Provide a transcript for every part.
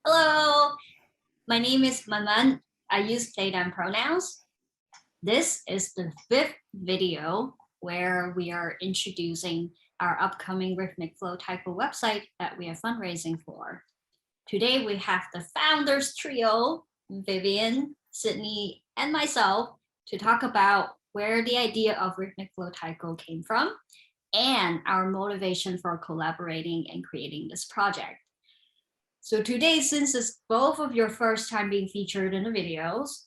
Hello, my name is ManMan. I use they them pronouns. This is the fifth video where we are introducing our upcoming Rhythmic Flow Taiko website that we are fundraising for. Today we have the founders trio, Vivian, Sydney, and myself, to talk about where the idea of Rhythmic Flow Taiko came from and our motivation for collaborating and creating this project. So today, since it's both of your first time being featured in the videos,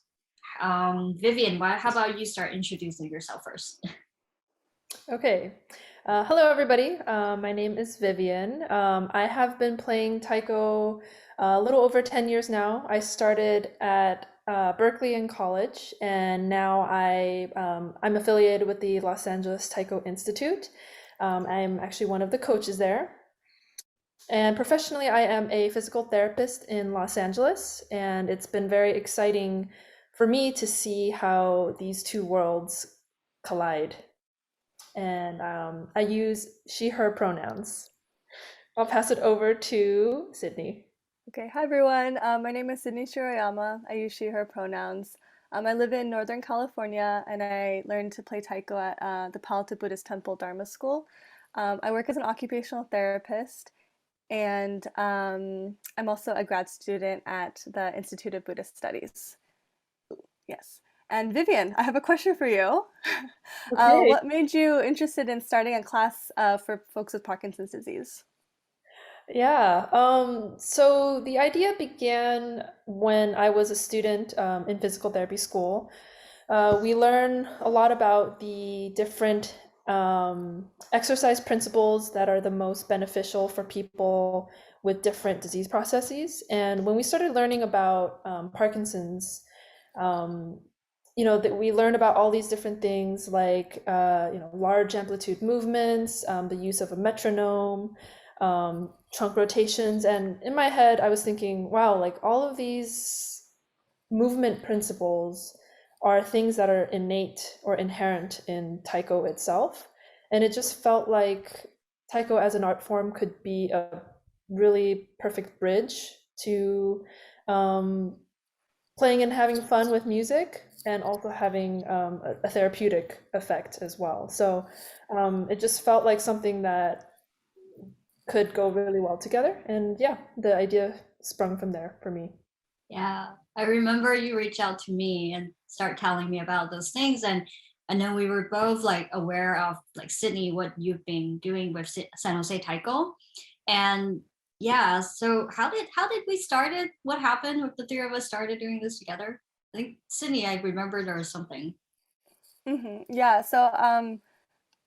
Vivian, how about you start introducing yourself first? Okay. Hello, everybody. My name is Vivian. I have been playing taiko a little over 10 years now. I started at Berkeley in college, and now I'm affiliated with the Los Angeles Taiko Institute. I'm actually one of the coaches there. And professionally, I am a physical therapist in Los Angeles, and it's been very exciting for me to see how these two worlds collide. And I use she, her pronouns. I'll pass it over to Sydney. Okay, hi everyone. My name is Sydney Shiroyama. I use she, her pronouns. I live in Northern California and I learned to play taiko at the Palo Alto Buddhist Temple Dharma School. I work as an occupational therapist and I'm also a grad student at the Institute of Buddhist Studies. Yes. And Vivian, I have a question for you. Okay. What made you interested in starting a class for folks with Parkinson's disease? Yeah. So the idea began when I was a student in physical therapy school. We learn a lot about the different exercise principles that are the most beneficial for people with different disease processes. And when we started learning about Parkinson's, um, that we learn about all these different things like, large amplitude movements, the use of a metronome, trunk rotations. And in my head, I was thinking, wow, like all of these movement principles are things that are innate or inherent in taiko itself. And it just felt like taiko as an art form could be a really perfect bridge to um, playing and having fun with music and also having a therapeutic effect as well. So it just felt like something that could go really well together. And yeah, the idea sprung from there for me. Yeah, I remember you reached out to me and start telling me about those things, and then we were both like aware of like Sydney, what you've been doing with San Jose Taiko, and yeah. So how did we started? What happened with the three of us started doing this together? I think Sydney, I remember there was something. Yeah, so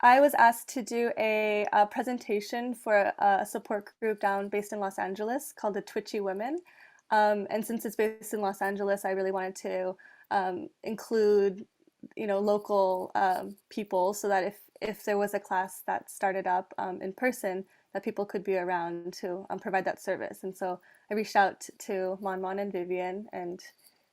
I was asked to do a presentation for a support group down based in Los Angeles called the Twitchy Women. And since it's based in Los Angeles, I really wanted to include, local people so that if there was a class that started up in person, that people could be around to provide that service. And so I reached out to ManMan and Vivian, and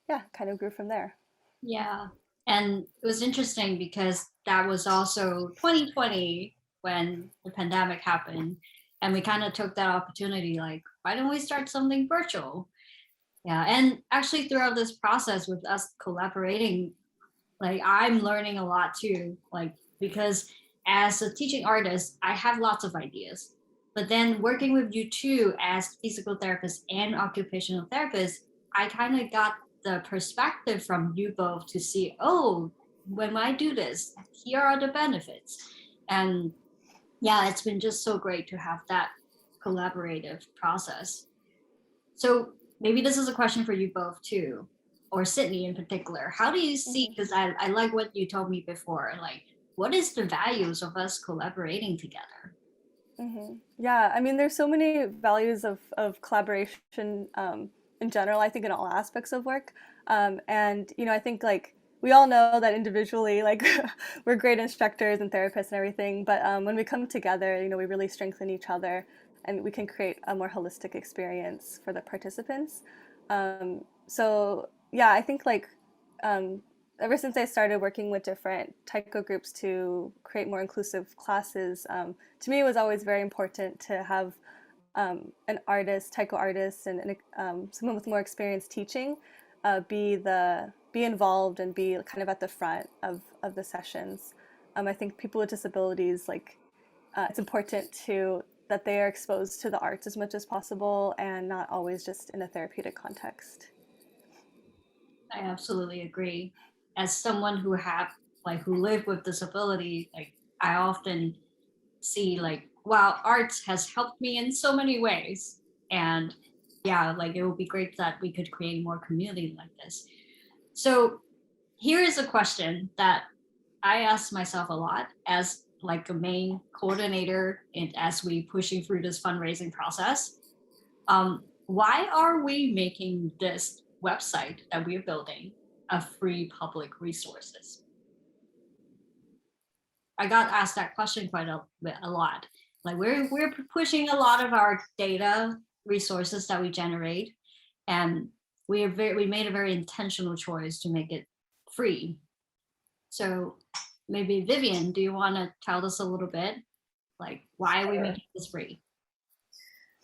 yeah, kind of grew from there. Yeah. And it was interesting because that was also 2020 when the pandemic happened. And we kind of took that opportunity like, why don't we start something virtual? Yeah. And actually, throughout this process with us collaborating, like, I'm learning a lot too. Like, because as a teaching artist, I have lots of ideas. But then working with you too as physical therapist and occupational therapist, I kind of got the perspective from you both to see, oh, when I do this, here are the benefits. And yeah, it's been just so great to have that collaborative process. So maybe this is a question for you both too, or Sydney in particular. How do you see, Mhm. because I like what you told me before, like what is the values of us collaborating together? Yeah, I mean, there's so many values of collaboration in general, I think in all aspects of work. And, I think like we all know that individually, like we're great instructors and therapists and everything, but when we come together, we really strengthen each other and we can create a more holistic experience for the participants. So yeah, I think like um, ever since I started working with different taiko groups to create more inclusive classes, to me it was always very important to have an artist, taiko artist, and someone with more experience teaching be involved and be kind of at the front of the sessions. I think people with disabilities, like, it's important that they are exposed to the arts as much as possible and not always just in a therapeutic context. I absolutely agree. As someone who live with disability, like I often see like, wow, arts has helped me in so many ways. And yeah, like it would be great that we could create more community like this. So here is a question that I ask myself a lot as like a main coordinator and as we pushing through this fundraising process. Why are we making this website that we're building a free public resources? I got asked that question quite a lot. Like we're pushing a lot of our data resources that we generate, and we made a very intentional choice to make it free. So maybe Vivian, do you want to tell us a little bit, like why are we making this free?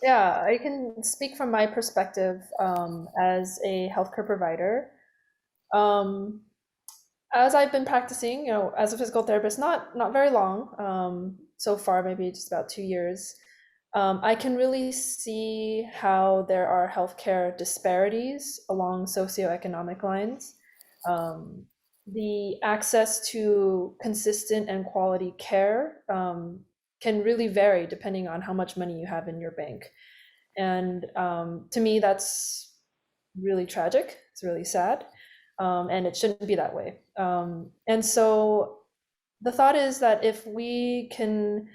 Yeah, I can speak from my perspective as a healthcare provider. Um, as I've been practicing, as a physical therapist, not very long, so far, maybe just about 2 years, I can really see how there are healthcare disparities along socioeconomic lines. The access to consistent and quality care can really vary depending on how much money you have in your bank. And to me, that's really tragic. It's really sad. And it shouldn't be that way. And so the thought is that if we can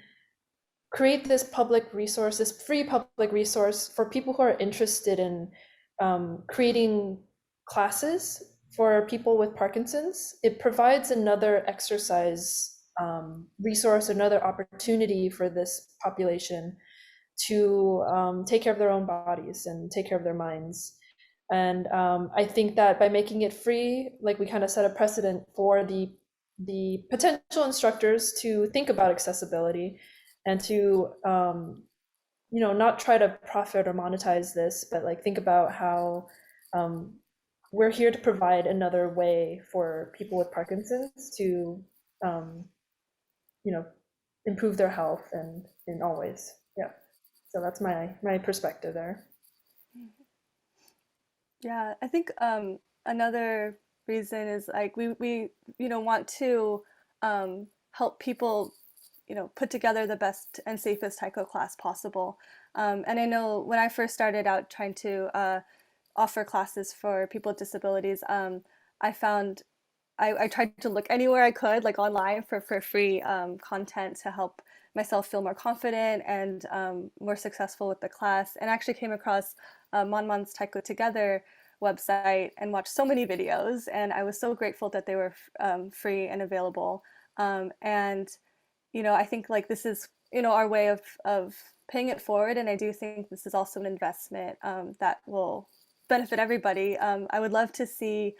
create this public resource, this free public resource for people who are interested in creating classes for people with Parkinson's, it provides another exercise resource, another opportunity for this population to take care of their own bodies and take care of their minds. And I think that by making it free, like we kind of set a precedent for the potential instructors to think about accessibility and to not try to profit or monetize this, but like think about how we're here to provide another way for people with Parkinson's to improve their health and in all ways. Yeah. So that's my perspective there. Yeah, I think another reason is like we want to help people put together the best and safest taiko class possible. And I know when I first started out trying to offer classes for people with disabilities, I found I tried to look anywhere I could, like online, for free content to help myself feel more confident and more successful with the class. And I actually came across ManMan's Taiko Together website and watched so many videos. And I was so grateful that they were free and available. And I think like this is our way of paying it forward. And I do think this is also an investment that will benefit everybody. I would love to see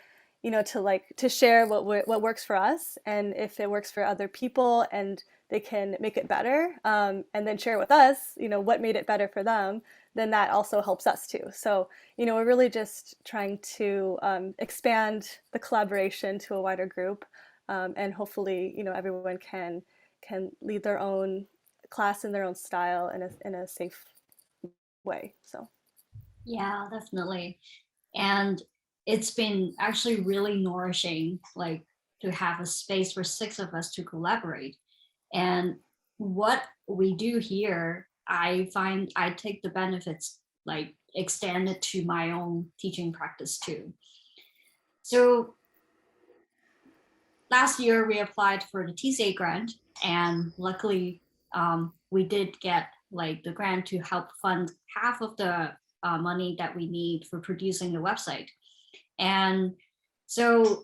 to share what works for us, and if it works for other people and they can make it better, and then share with us what made it better for them, then that also helps us too. So we're really just trying to expand the collaboration to a wider group, and hopefully everyone can lead their own class in their own style in a safe way. So Yeah, definitely. And it's been actually really nourishing, like to have a space for 6 of us to collaborate. And what we do here, I find I take the benefits, like extend it to my own teaching practice too. So last year we applied for the TCA grant, and luckily we did get like the grant to help fund half of the money that we need for producing the website. And so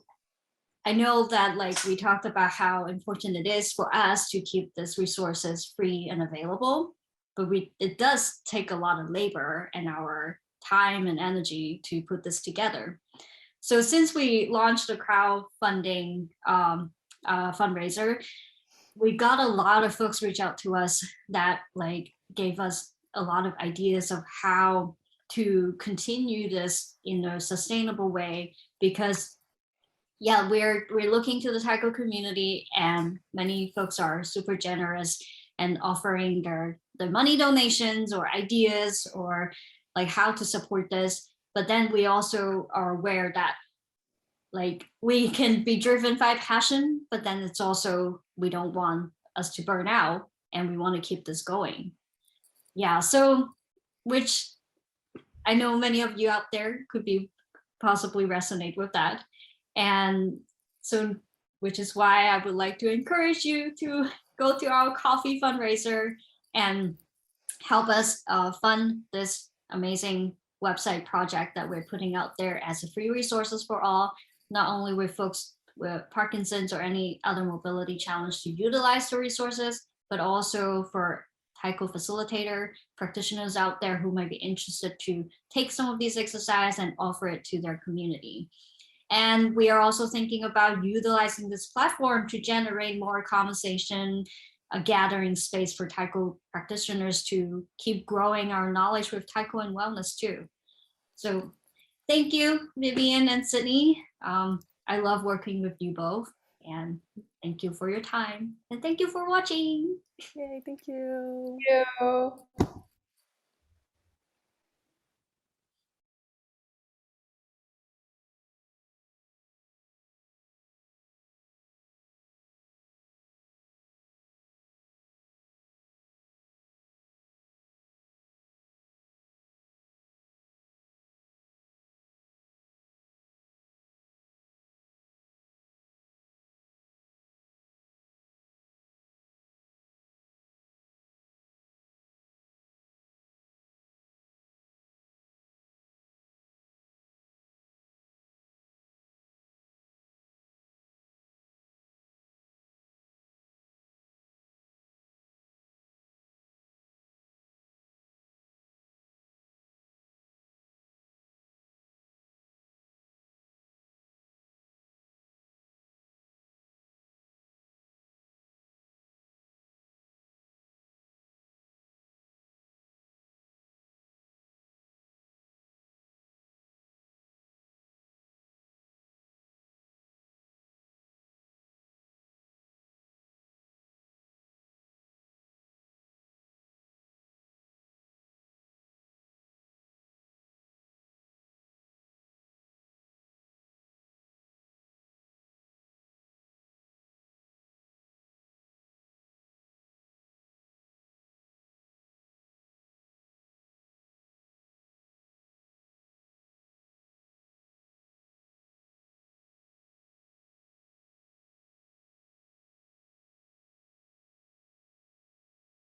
I know that like we talked about how important it is for us to keep these resources free and available, but it does take a lot of labor and our time and energy to put this together. So since we launched the crowdfunding fundraiser, we got a lot of folks reach out to us that like gave us a lot of ideas of how to continue this in a sustainable way, because yeah, we're looking to the Taiko community, and many folks are super generous and offering their money donations or ideas or like how to support this. But then we also are aware that like we can be driven by passion, but then it's also we don't want us to burn out and we want to keep this going. Yeah, so which I know many of you out there could be possibly resonate with that. And so, which is why I would like to encourage you to go to our coffee fundraiser and help us fund this amazing website project that we're putting out there as a free resources for all, not only with folks with Parkinson's or any other mobility challenge to utilize the resources, but also for Taiko facilitator practitioners out there who might be interested to take some of these exercises and offer it to their community. And we are also thinking about utilizing this platform to generate more conversation, a gathering space for Taiko practitioners to keep growing our knowledge with Taiko and wellness too. So thank you, Vivian and Sydney. I love working with you both, and thank you for your time, and thank you for watching. Yay, thank you. Thank you.